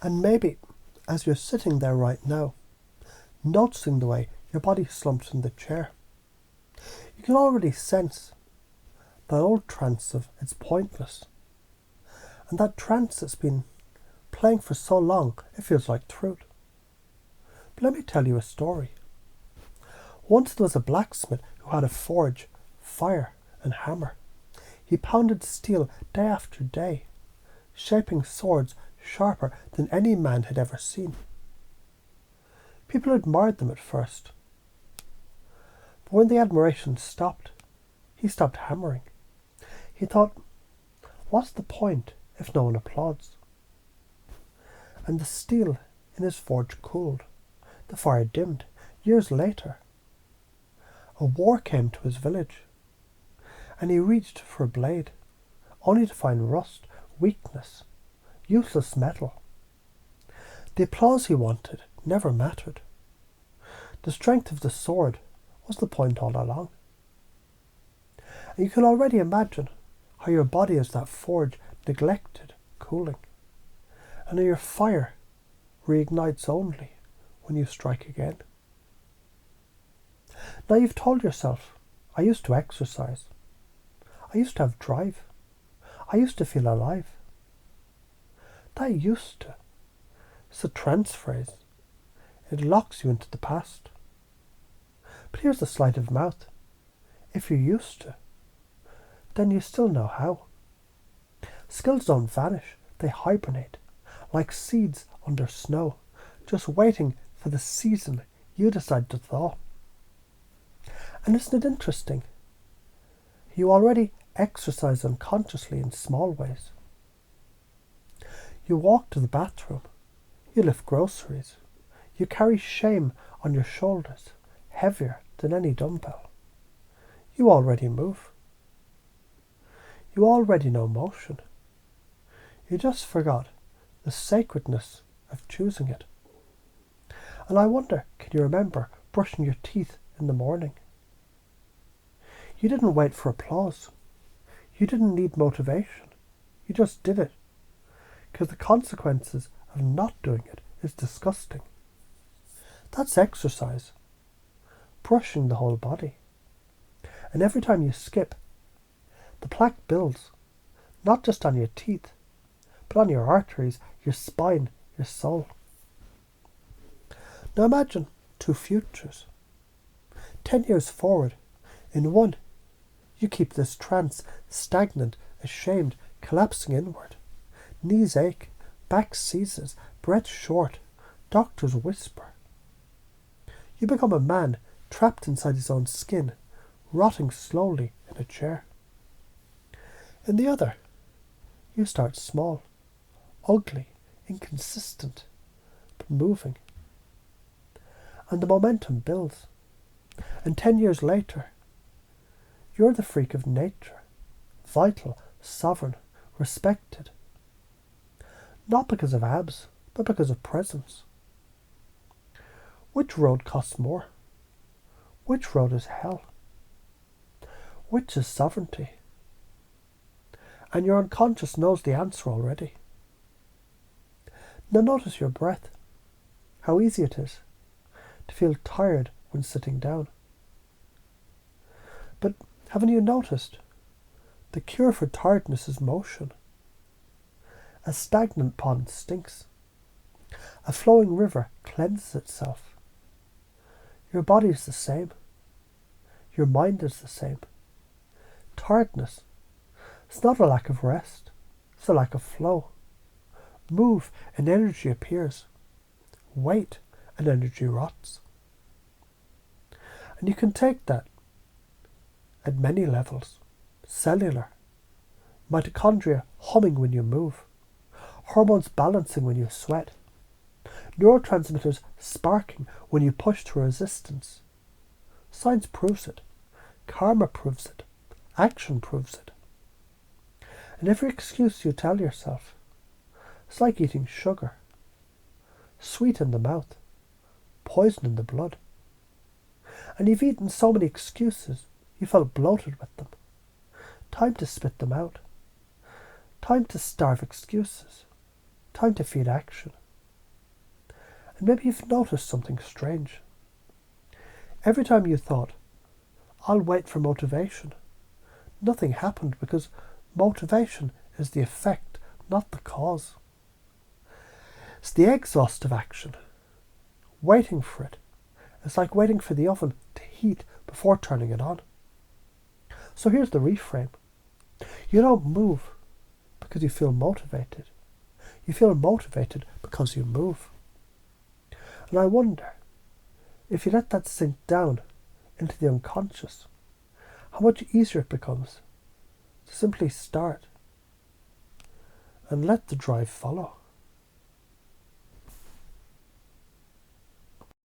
And maybe, as you're sitting there right now, noticing the way your body slumps in the chair, you can already sense that old trance of it's pointless. And that trance that's been playing for so long, it feels like truth. But let me tell you a story. Once there was a blacksmith who had a forge, fire and hammer. He pounded steel day after day, shaping swords sharper than any man had ever seen. People admired them at first. But when the admiration stopped, he stopped hammering. He thought, what's the point if no one applauds? And the steel in his forge cooled. The fire dimmed. Years later, a war came to his village, and he reached for a blade, only to find rust, weakness, useless metal. The applause he wanted never mattered. The strength of the sword was the point all along. And you can already imagine how your body is that forge neglected, cooling, and how your fire reignites only when you strike again. Now you've told yourself, I used to exercise. I used to have drive. I used to feel alive. That used to. It's a trance phrase. It locks you into the past. But here's the sleight of mouth. If you used to, then you still know how. Skills don't vanish. They hibernate, like seeds under snow, just waiting for the season you decide to thaw. And isn't it interesting? You already exercise unconsciously in small ways. You walk to the bathroom. You lift groceries. You carry shame on your shoulders, heavier than any dumbbell. You already move. You already know motion. You just forgot the sacredness of choosing it. And I wonder, can you remember brushing your teeth in the morning? You didn't wait for applause. You didn't need motivation. You just did it. Because the consequences of not doing it is disgusting. That's exercise. Brushing the whole body. And every time you skip, the plaque builds, not just on your teeth, but on your arteries, your spine, your soul. Now imagine two futures. 10 years forward, in one, you keep this trance, stagnant, ashamed, collapsing inward. Knees ache, back seizes, breath short, doctors whisper. You become a man trapped inside his own skin, rotting slowly in a chair. In the other, you start small, ugly, inconsistent, but moving. And the momentum builds. And 10 years later, you're the freak of nature, vital, sovereign, respected. Not because of abs, but because of presence. Which road costs more? Which road is hell? Which is sovereignty? And your unconscious knows the answer already. Now notice your breath, how easy it is to feel tired when sitting down. But haven't you noticed? The cure for tiredness is motion. A stagnant pond stinks. A flowing river cleanses itself. Your body is the same. Your mind is the same. Tiredness, it's not a lack of rest. It's a lack of flow. Move and energy appears. Wait and energy rots. And you can take that at many levels. Cellular, mitochondria humming when you move, hormones balancing when you sweat, neurotransmitters sparking when you push through resistance. Science proves it, karma proves it, action proves it. And every excuse you tell yourself, it's like eating sugar, sweet in the mouth, poison in the blood. And you've eaten so many excuses, you felt bloated with them. Time to spit them out. Time to starve excuses. Time to feed action. And maybe you've noticed something strange. Every time you thought, I'll wait for motivation, nothing happened, because motivation is the effect, not the cause. It's the exhaust of action. Waiting for it. It's like waiting for the oven to heat before turning it on. So here's the reframe. You don't move because you feel motivated. You feel motivated because you move. And I wonder, if you let that sink down into the unconscious, how much easier it becomes to simply start and let the drive follow.